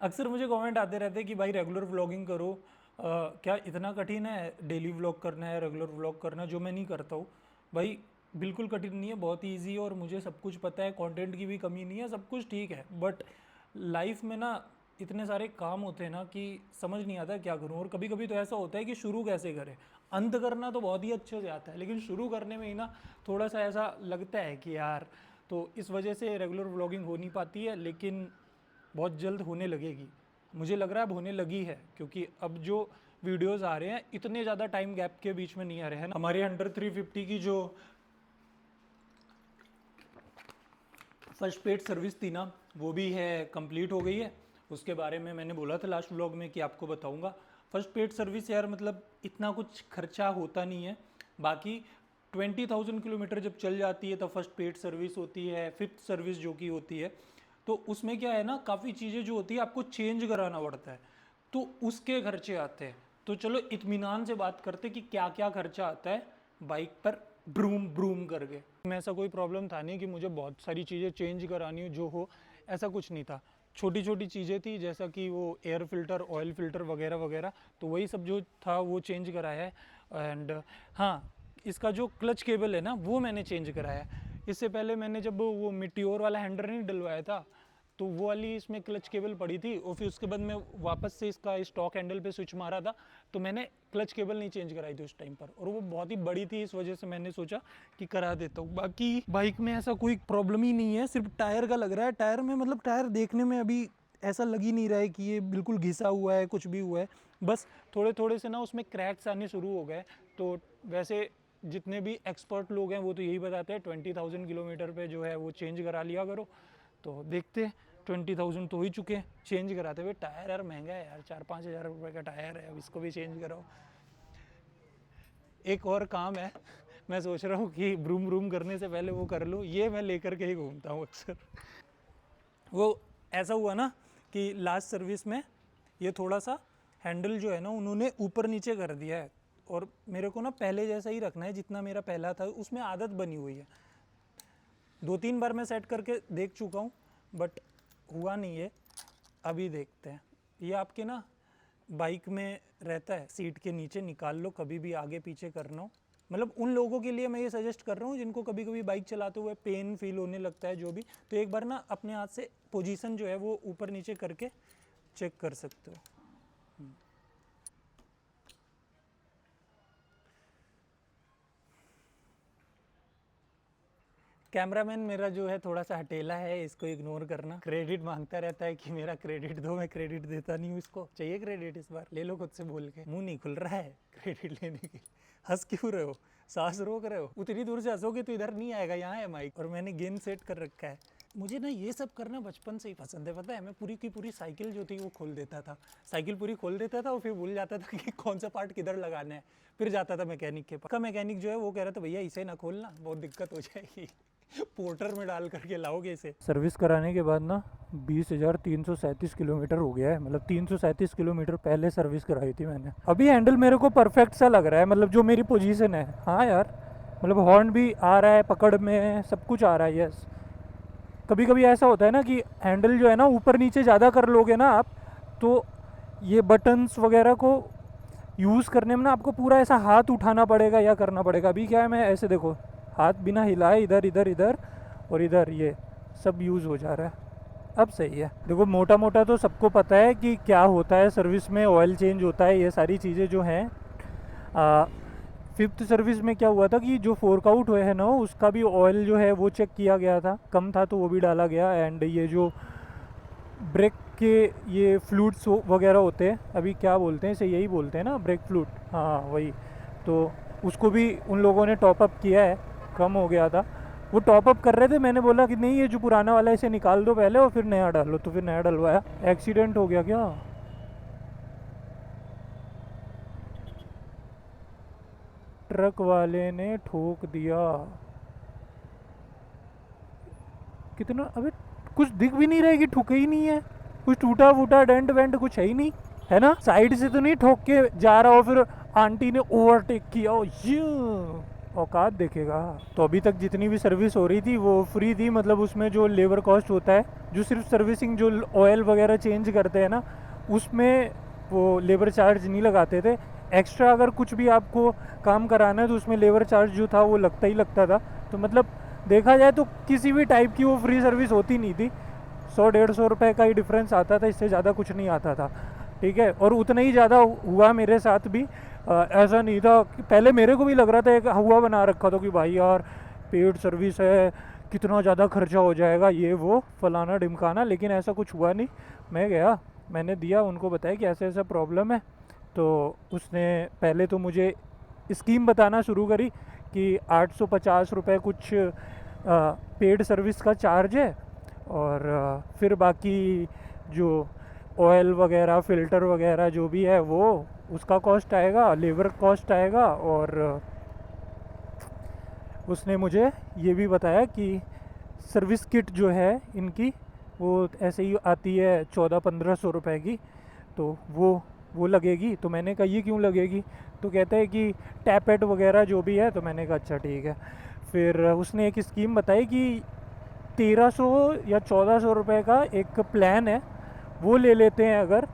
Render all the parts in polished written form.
अक्सर मुझे कमेंट आते रहते हैं कि भाई रेगुलर व्लॉगिंग करो। क्या इतना कठिन है डेली व्लॉग करना है, रेगुलर व्लॉग करना, जो मैं नहीं करता हूँ। भाई बिल्कुल कठिन नहीं है, बहुत ही ईजी है और मुझे सब कुछ पता है, कंटेंट की भी कमी नहीं है, सब कुछ ठीक है। बट लाइफ में ना इतने सारे काम होते हैं ना कि समझ नहीं आता क्या करूँ। और कभी कभी तो ऐसा होता है कि शुरू कैसे करें। अंत करना तो बहुत ही अच्छे से आता है, लेकिन शुरू करने में ही ना थोड़ा सा ऐसा लगता है कि यार, तो इस वजह से रेगुलर व्लॉगिंग हो नहीं पाती है। लेकिन बहुत जल्द होने लगेगी, मुझे लग रहा है अब होने लगी है, क्योंकि अब जो वीडियोस आ रहे हैं इतने ज़्यादा टाइम गैप के बीच में नहीं आ रहे हैं। हमारे अंडर 350 की जो फर्स्ट पेड सर्विस थी ना, वो भी है कंप्लीट हो गई है। उसके बारे में मैंने बोला था लास्ट व्लॉग में कि आपको बताऊंगा। फर्स्ट पेड सर्विस यार, मतलब इतना कुछ खर्चा होता नहीं है। बाकी 20,000 किलोमीटर जब चल जाती है तब फर्स्ट पेड सर्विस होती है, फिफ्थ सर्विस जो कि होती है। तो उसमें क्या है ना, काफ़ी चीज़ें जो होती है आपको चेंज कराना पड़ता है, तो उसके खर्चे आते हैं। तो चलो इत्मीनान से बात करते कि क्या क्या खर्चा आता है बाइक पर ब्रूम ब्रूम करके। में ऐसा कोई प्रॉब्लम था नहीं कि मुझे बहुत सारी चीज़ें चेंज करानी हो, जो हो ऐसा कुछ नहीं था। छोटी छोटी चीज़ें थी, जैसा कि वो एयर फिल्टर, ऑयल फिल्टर वगैरह वगैरह, तो वही सब जो था वो चेंज कराया है। एंड हाँ, इसका जो क्लच केबल है ना वो मैंने चेंज कराया है। इससे पहले मैंने जब वो मिट्योर वाला हैंडल नहीं डलवाया था, तो वो वाली इसमें क्लच केबल पड़ी थी, और फिर उसके बाद मैं वापस से इसका स्टॉक हैंडल पे स्विच मारा था, तो मैंने क्लच केबल नहीं चेंज कराई थी उस टाइम पर, और वो बहुत ही बड़ी थी, इस वजह से मैंने सोचा कि करा देता हूँ। बाकी बाइक में ऐसा कोई प्रॉब्लम ही नहीं है, सिर्फ टायर का लग रहा है। टायर में मतलब टायर देखने में अभी ऐसा लग ही नहीं रहा है कि ये बिल्कुल घिसा हुआ है, कुछ भी हुआ है। बस थोड़े थोड़े से ना उसमें क्रैक्स आने शुरू हो गए। तो वैसे जितने भी एक्सपर्ट लोग हैं वो तो यही बताते हैं 20,000 किलोमीटर पे जो है वो चेंज करा लिया करो। तो देखते हैं, 20,000 तो हो ही चुके हैं चेंज कराते हुए। टायर यार महंगा है यार, 4-5 हज़ार रुपये का टायर है, अब इसको भी चेंज कराओ। एक और काम है, मैं सोच रहा हूँ कि ब्रूम ब्रूम करने से पहले वो कर लूँ, ये मैं लेकर के ही घूमता हूँ अक्सर। वो ऐसा हुआ ना कि लास्ट सर्विस में ये थोड़ा सा हैंडल जो है ना उन्होंने ऊपर नीचे कर दिया है, और मेरे को ना पहले जैसा ही रखना है जितना मेरा पहला था, उसमें आदत बनी हुई है। 2-3 बार मैं सेट करके देख चुका हूँ, बट हुआ नहीं है। अभी देखते हैं। ये आपके ना बाइक में रहता है, सीट के नीचे निकाल लो, कभी भी आगे पीछे करना हो। मतलब उन लोगों के लिए मैं ये सजेस्ट कर रहा हूँ जिनको कभी कभी बाइक चलाते हुए पेन फील होने लगता है, जो भी, तो एक बार ना अपने हाथ से पोजीशन जो है वो ऊपर नीचे करके चेक कर सकते हो। कैमरामैन मेरा जो है थोड़ा सा हटेला है, इसको इग्नोर करना। क्रेडिट मांगता रहता है कि मेरा क्रेडिट दो, मैं क्रेडिट देता नहीं हूँ इसको। चाहिए क्रेडिट, इस बार ले लो खुद से बोल के। मुंह नहीं खुल रहा है क्रेडिट लेने के। हंस क्यों रहे हो, सांस रोक रहे हो? उतनी दूर से हंसोगे तो इधर नहीं आएगा, यहाँ है माइक, और मैंने गेन सेट कर रखा है। मुझे ना ये सब करना बचपन से ही पसंद है, पता है। मैं पूरी की पूरी साइकिल जो थी वो खोल देता था, साइकिल पूरी खोल देता था, और फिर भूल जाता था कि कौन सा पार्ट किधर लगाना है। फिर जाता था मैकेनिक के पास। का मैकेनिक जो है वो कह रहा था भैया इसे ना खोलना, बहुत दिक्कत हो जाएगी, पोर्टर में डाल करके लाओगे इसे। सर्विस कराने के बाद ना 20,337 किलोमीटर हो गया है, मतलब 337 किलोमीटर पहले सर्विस कराई थी मैंने। अभी हैंडल मेरे को परफेक्ट सा लग रहा है, मतलब जो मेरी पोजीशन है। हाँ यार, मतलब हॉर्न भी आ रहा है, पकड़ में सब कुछ आ रहा है। यस, कभी कभी ऐसा होता है ना कि हैंडल जो है ना ऊपर नीचे ज़्यादा कर लोगे ना आप, तो ये बटन्स वगैरह को यूज़ करने में ना आपको पूरा ऐसा हाथ उठाना पड़ेगा या करना पड़ेगा। अभी क्या है, मैं ऐसे देखो, हाथ बिना हिलाए इधर इधर इधर और इधर, ये सब यूज़ हो जा रहा है। अब सही है। देखो मोटा मोटा तो सबको पता है कि क्या होता है सर्विस में, ऑयल चेंज होता है, ये सारी चीज़ें जो हैं। फिफ्थ सर्विस में क्या हुआ था कि जो फोर्क आउट हुए हैं ना, उसका भी ऑयल जो है वो चेक किया गया था, कम था तो वो भी डाला गया। एंड ये जो ब्रेक के ये फ्लूइड्स वगैरह होते हैं, अभी क्या बोलते हैं इसे, यही बोलते हैं ना, ब्रेक फ्लूइड, हाँ वही। तो उसको भी उन लोगों ने टॉपअप किया है, कम हो गया था। वो टॉपअप कर रहे थे, मैंने बोला कि नहीं ये जो पुराना वाला है इसे निकाल दो पहले और फिर नया डालो, तो फिर नया डलवाया। एक्सीडेंट हो गया क्या? ट्रक वाले ने ठोक दिया। कितना, अबे कुछ दिख भी नहीं रहा है कि ठुके ही नहीं है, कुछ टूटा फूटा डेंट वेंट कुछ है ही नहीं, है ना? साइड से तो नहीं ठोक के जा रहा हो फिर आंटी ने ओवरटेक किया हो, ये औकात देखेगा। तो अभी तक जितनी भी सर्विस हो रही थी वो फ्री थी, मतलब उसमें जो लेबर कॉस्ट होता है, जो सिर्फ सर्विसिंग जो ऑयल वगैरह चेंज करते हैं ना, उसमें वो लेबर चार्ज नहीं लगाते थे। एक्स्ट्रा अगर कुछ भी आपको काम कराना है तो उसमें लेबर चार्ज जो था वो लगता ही लगता था। तो मतलब देखा जाए तो किसी भी टाइप की वो फ्री सर्विस होती नहीं थी। 100-150 रुपये का ही डिफरेंस आता था, इससे ज़्यादा कुछ नहीं आता था। ठीक है, और उतना ही ज़्यादा हुआ मेरे साथ भी। ऐसा नहीं था कि पहले मेरे को भी लग रहा था, एक हुआ बना रखा था कि भाई यार पेड सर्विस है, कितना ज़्यादा खर्चा हो जाएगा, ये वो फलाना ढिमकाना, लेकिन ऐसा कुछ हुआ नहीं। मैं गया, मैंने दिया, उनको बताया कि ऐसा ऐसा प्रॉब्लम है। तो उसने पहले तो मुझे स्कीम बताना शुरू करी कि 850 रुपये कुछ पेड सर्विस का चार्ज है, और फिर बाकी जो ऑयल वगैरह फ़िल्टर वगैरह जो भी है वो उसका कॉस्ट आएगा, लेबर कॉस्ट आएगा। और उसने मुझे ये भी बताया कि सर्विस किट जो है इनकी वो ऐसे ही आती है 1400-1500 रुपए की, तो वो लगेगी। तो मैंने कहा ये क्यों लगेगी? तो कहते हैं कि टैपेट वगैरह जो भी है। तो मैंने कहा अच्छा ठीक है। फिर उसने एक स्कीम बताई कि 1300 या 1400 रुपये का एक प्लान है, वो ले लेते हैं अगर,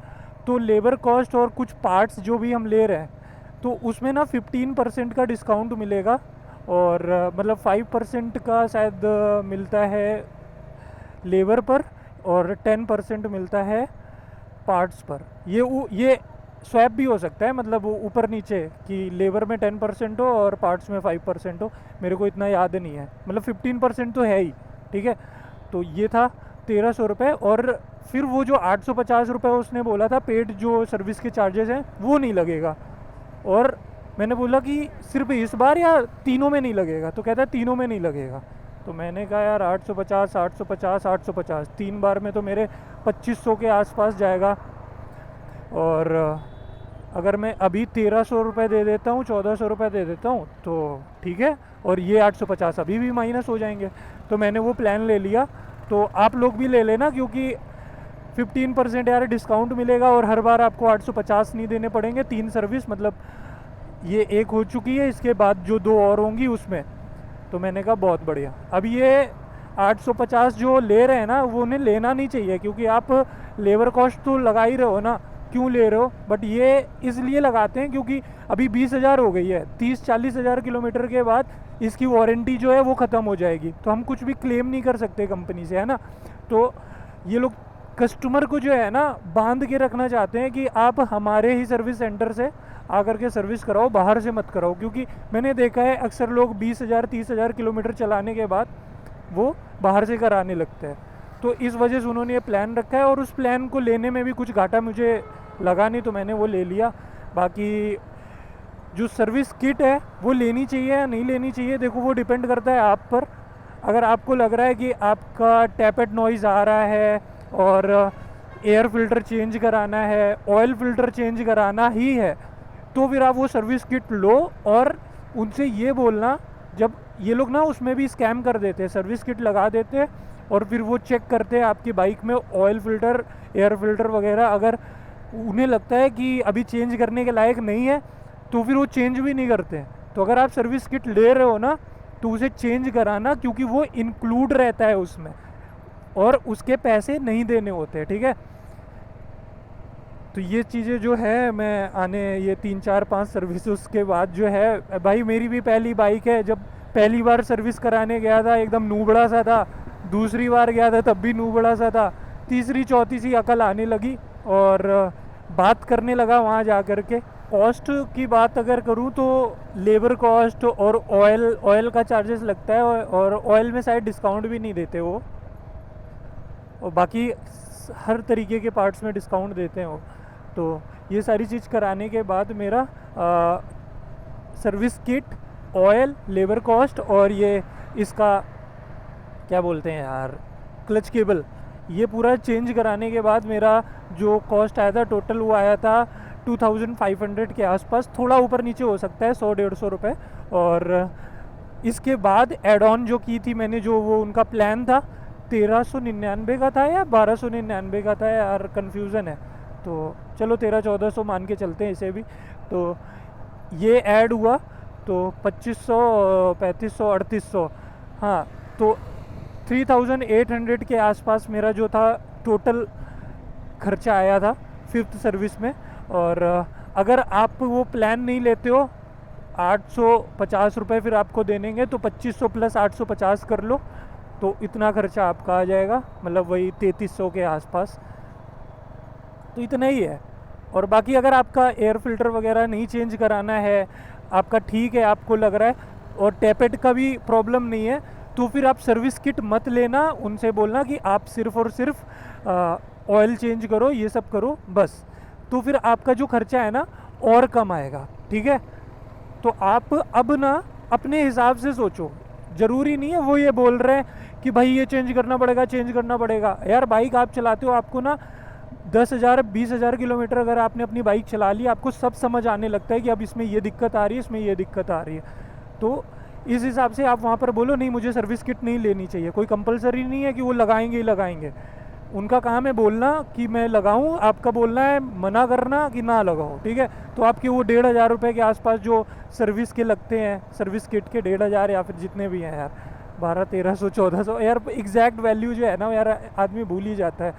तो लेबर कॉस्ट और कुछ पार्ट्स जो भी हम ले रहे हैं तो उसमें ना 15% का डिस्काउंट मिलेगा। और मतलब 5% का शायद मिलता है लेबर पर, और 10% मिलता है पार्ट्स पर। ये स्वैप भी हो सकता है, मतलब ऊपर नीचे कि लेबर में 10% हो और पार्ट्स में 5% हो। मेरे को इतना याद नहीं है, मतलब 15% तो है ही। ठीक है, तो ये था 1300 रुपये। और फिर वो जो 850 रुपये उसने बोला था पेड जो सर्विस के चार्जेस हैं वो नहीं लगेगा। और मैंने बोला कि सिर्फ इस बार या तीनों में नहीं लगेगा? तो कहता है तीनों में नहीं लगेगा। तो मैंने कहा यार 850 850 850 3 बार में तो मेरे 2500 के आसपास जाएगा। और अगर मैं अभी 1300 रुपये दे देता हूँ, 1400 रुपये दे देता हूँ तो ठीक है, और ये 850 अभी भी माइनस हो जाएंगे। तो मैंने वो प्लान ले लिया। तो आप लोग भी ले लेना, क्योंकि 15% यार डिस्काउंट मिलेगा और हर बार आपको 850 नहीं देने पड़ेंगे। 3 सर्विस, मतलब ये एक हो चुकी है, इसके बाद जो 2 और होंगी उसमें। तो मैंने कहा बहुत बढ़िया। अब ये 850 जो ले रहे हैं ना, वो उन्हें लेना नहीं चाहिए, क्योंकि आप लेबर कॉस्ट तो लगा ही रहे हो ना, क्यों ले रहे हो? बट ये इसलिए लगाते हैं क्योंकि अभी 20,000 हो गई है, 30-40 हज़ार किलोमीटर के बाद इसकी वारंटी जो है वो ख़त्म हो जाएगी। तो हम कुछ भी क्लेम नहीं कर सकते कंपनी से, है ना। तो ये लोग कस्टमर को जो है ना बांध के रखना चाहते हैं कि आप हमारे ही सर्विस सेंटर से आकर के सर्विस कराओ, बाहर से मत कराओ। क्योंकि मैंने देखा है अक्सर लोग 20,000-30,000 किलोमीटर चलाने के बाद वो बाहर से कराने लगते हैं। तो इस वजह से उन्होंने ये प्लान रखा है, और उस प्लान को लेने में भी कुछ घाटा मुझे लगा नहीं, तो मैंने वो ले लिया। बाकी जो सर्विस किट है वो लेनी चाहिए या नहीं लेनी चाहिए, देखो वो डिपेंड करता है आप पर। अगर आपको लग रहा है कि आपका टैपेट नॉइज़ आ रहा है और एयर फिल्टर चेंज कराना है, ऑयल फिल्टर चेंज कराना ही है, तो फिर आप वो सर्विस किट लो। और उनसे ये बोलना, जब ये लोग ना उसमें भी स्कैम कर देते हैं, सर्विस किट लगा देते हैं और फिर वो चेक करते हैं आपकी बाइक में ऑयल फिल्टर, एयर फिल्टर वगैरह। अगर उन्हें लगता है कि अभी चेंज करने के लायक नहीं है तो फिर वो चेंज भी नहीं करते। तो अगर आप सर्विस किट ले रहे हो ना तो उसे चेंज कराना, क्योंकि वो इंक्लूड रहता है उसमें और उसके पैसे नहीं देने होते। ठीक है, तो ये चीज़ें जो है मैं आने ये 3-4-5 सर्विस के बाद जो है, भाई मेरी भी पहली बाइक है, जब पहली बार सर्विस कराने गया था एकदम नूबड़ा सा था, दूसरी बार गया था तब भी नूबड़ा सा था, तीसरी चौथी सी अकल आने लगी और बात करने लगा वहाँ जा कर के। कॉस्ट की बात अगर करूँ तो लेबर कॉस्ट और ऑयल का चार्जेस लगता है, और ऑयल में शायद डिस्काउंट भी नहीं देते वो, और बाकी हर तरीके के पार्ट्स में डिस्काउंट देते हैं वो। तो ये सारी चीज़ कराने के बाद मेरा service kit, oil, labour cost और ये इसका क्या बोलते हैं यार, क्लच केबल, ये पूरा चेंज कराने के बाद मेरा जो कॉस्ट आया था टोटल वो आया था 2500 के आसपास, थोड़ा ऊपर नीचे हो सकता है 100-150 रुपये। और इसके बाद एड ऑन जो की थी मैंने, जो वो उनका प्लान था 1399 का था या 1299 का था यार, कन्फ्यूज़न है। तो चलो 1300-1400 मान के चलते हैं इसे भी। तो ये ऐड हुआ तो 2500, 3500, 3800, हाँ, तो 3800 के आसपास मेरा जो था टोटल खर्चा आया था फिफ्थ सर्विस में। और अगर आप वो प्लान नहीं लेते हो 850 रुपये फिर आपको देनेंगे, तो 2500 प्लस 850 कर लो, तो इतना खर्चा आपका आ जाएगा, मतलब वही 3300 के आसपास। तो इतना ही है। और बाकी अगर आपका एयर फिल्टर वगैरह नहीं चेंज कराना है, आपका ठीक है, आपको लग रहा है और टैपेट का भी प्रॉब्लम नहीं है, तो फिर आप सर्विस किट मत लेना, उनसे बोलना कि आप सिर्फ और सिर्फ ऑयल चेंज करो, ये सब करो बस। तो फिर आपका जो खर्चा है ना और कम आएगा, ठीक है। तो आप अब ना अपने हिसाब से सोचो, ज़रूरी नहीं है वो ये बोल रहे हैं कि भाई ये चेंज करना पड़ेगा, चेंज करना पड़ेगा। यार बाइक आप चलाते हो, आपको ना 10,000 20,000 किलोमीटर अगर आपने अपनी बाइक चला ली, आपको सब समझ आने लगता है कि अब इसमें ये दिक्कत आ रही है, इसमें ये दिक्कत आ रही है। तो इस हिसाब से आप वहाँ पर बोलो नहीं मुझे सर्विस किट नहीं लेनी चाहिए। कोई कंपलसरी नहीं है कि वो लगाएंगे ही लगाएंगे, उनका काम है बोलना कि मैं लगाऊं, आपका बोलना है मना करना कि ना लगाओ, ठीक है। तो आपके वो 1,500 रुपये के आसपास जो सर्विस के लगते हैं, सर्विस किट के 1,500 या फिर जितने भी हैं यार, 1200, 1300, 1400 यार, एग्जैक्ट वैल्यू जो है ना यार आदमी भूल ही जाता है,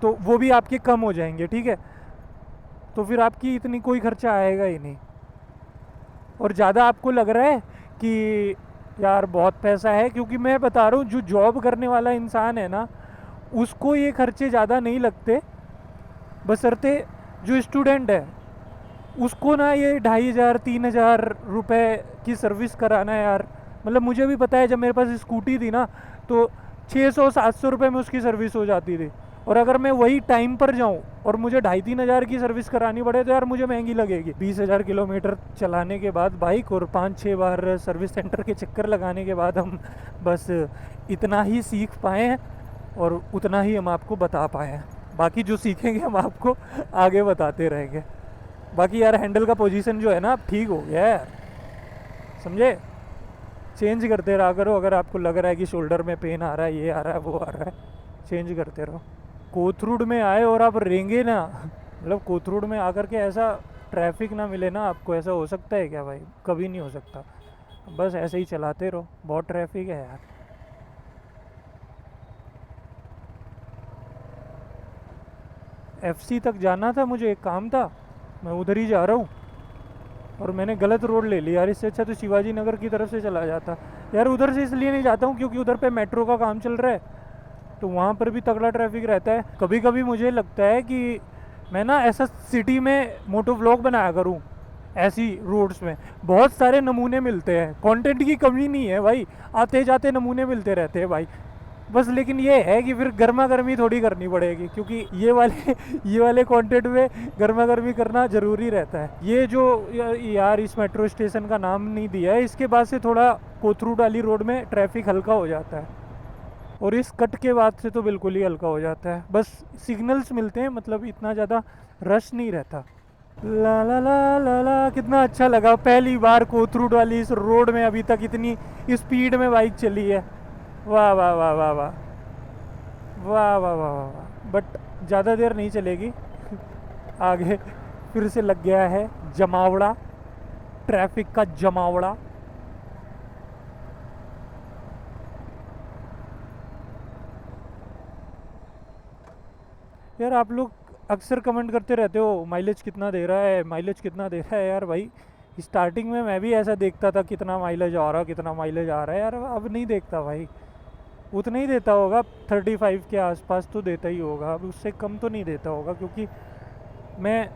तो वो भी आपके कम हो जाएंगे, ठीक है। तो फिर आपकी इतनी कोई खर्चा आएगा ही नहीं। और ज़्यादा आपको लग रहा है कि यार बहुत पैसा है, क्योंकि मैं बता रहा हूँ जो जॉब करने वाला इंसान है ना उसको ये खर्चे ज़्यादा नहीं लगते, बशर्ते जो स्टूडेंट है उसको ना ये 2,500 3,000 रुपये की सर्विस कराना है यार। मतलब मुझे भी पता है, जब मेरे पास स्कूटी थी ना तो 600-700 रुपये में उसकी सर्विस हो जाती थी, और अगर मैं वही टाइम पर जाऊं और मुझे 2,500-3,000 की सर्विस करानी पड़े तो यार मुझे महंगी लगेगी। 20,000 किलोमीटर चलाने के बाद बाइक और 5-6 बार सर्विस सेंटर के चक्कर लगाने के बाद हम बस इतना ही सीख पाए हैं और उतना ही हम आपको बता पाए हैं। बाकी जो सीखेंगे हम आपको आगे बताते रहेंगे। बाकी यार हैंडल का पोजीशन जो है ना अब ठीक हो गया है यार, समझे। चेंज करते रहा करो, अगर आपको लग रहा है कि शोल्डर में पेन आ रहा है, ये आ रहा है, वो आ रहा है, चेंज करते रहो। कोथरूड में आए और आप रेंगे ना, मतलब कोथरूड में आकर के ऐसा ट्रैफिक ना मिले ना आपको, ऐसा हो सकता है क्या भाई? कभी नहीं हो सकता। बस ऐसे ही चलाते रहो, बहुत ट्रैफिक है यार। FC तक जाना था मुझे, एक काम था, मैं उधर ही जा रहा हूँ और मैंने गलत रोड ले लिया यार। इससे अच्छा तो शिवाजी नगर की तरफ से चला जाता यार। उधर से इसलिए नहीं जाता हूँ क्योंकि उधर पे मेट्रो का काम चल रहा है, तो वहाँ पर भी तगड़ा ट्रैफिक रहता है। कभी कभी मुझे लगता है कि मैं ना ऐसा सिटी में मोटो व्लॉग बनाया करूँ, ऐसी रोड्स में बहुत सारे नमूने मिलते हैं, कंटेंट की कमी नहीं है भाई, आते जाते नमूने मिलते रहते हैं भाई। बस लेकिन ये है कि फिर गर्मा गर्मी थोड़ी करनी पड़ेगी, क्योंकि ये वाले कंटेंट में गर्मा गर्मी करना ज़रूरी रहता है। ये जो यार इस मेट्रो स्टेशन का नाम नहीं दिया है, इसके बाद से थोड़ा कोथरूड वाली रोड में ट्रैफिक हल्का हो जाता है, और इस कट के बाद से तो बिल्कुल ही हल्का हो जाता है। बस सिग्नल्स मिलते हैं, मतलब इतना ज़्यादा रश नहीं रहता। ला ला ला ला ला, कितना अच्छा लगा, पहली बार कोथरूड वाली इस रोड में अभी तक इतनी स्पीड में बाइक चली है। वाह वाह वाह वाह वाह वाह वाह वाह वाह। बट ज़्यादा देर नहीं चलेगी, आगे फिर से लग गया है जमावड़ा, ट्रैफिक का जमावड़ा। यार आप लोग अक्सर कमेंट करते रहते हो माइलेज कितना दे रहा है, माइलेज कितना दे रहा है। यार भाई स्टार्टिंग में मैं भी ऐसा देखता था कितना माइलेज आ रहा, कितना माइलेज आ रहा है, यार अब नहीं देखता भाई। उतना ही देता होगा, 35 के आसपास तो देता ही होगा, अब उससे कम तो नहीं देता होगा, क्योंकि मैं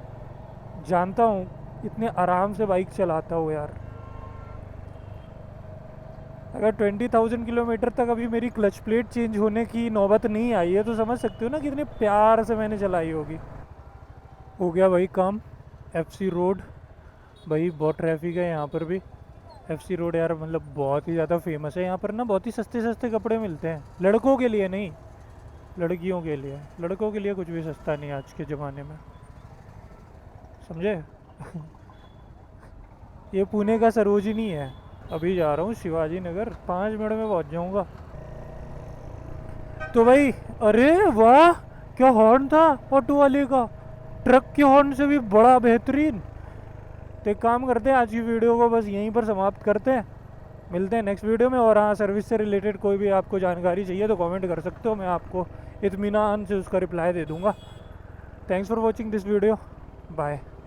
जानता हूँ इतने आराम से बाइक चलाता हूँ यार। अगर 20,000 किलोमीटर तक अभी मेरी क्लच प्लेट चेंज होने की नौबत नहीं आई है, तो समझ सकते हो ना कितने प्यार से मैंने चलाई होगी। हो गया भाई काम, FC रोड भाई, बहुत ट्रैफिक है यहाँ पर भी। FC रोड यार मतलब बहुत ही ज़्यादा फेमस है यहाँ पर ना, बहुत ही सस्ते सस्ते कपड़े मिलते हैं, लड़कों के लिए नहीं, लड़कियों के लिए। लड़कों के लिए कुछ भी सस्ता नहीं आज के ज़माने में, समझे। ये पुणे का सरोजिनी है, अभी जा रहा हूँ शिवाजी नगर, 5 मिनट में पहुँच जाऊँगा। तो भाई अरे वाह, क्या हॉर्न था ऑटो वाले का, ट्रक के हॉर्न से भी बड़ा बेहतरीन। तो एक काम करते हैं, आज की वीडियो को बस यहीं पर समाप्त करते हैं, मिलते हैं नेक्स्ट वीडियो में। और हाँ, सर्विस से रिलेटेड कोई भी आपको जानकारी चाहिए तो कमेंट कर सकते हो, मैं आपको इत्मीनान से उसका रिप्लाई दे दूँगा। Thanks for watching this video, bye.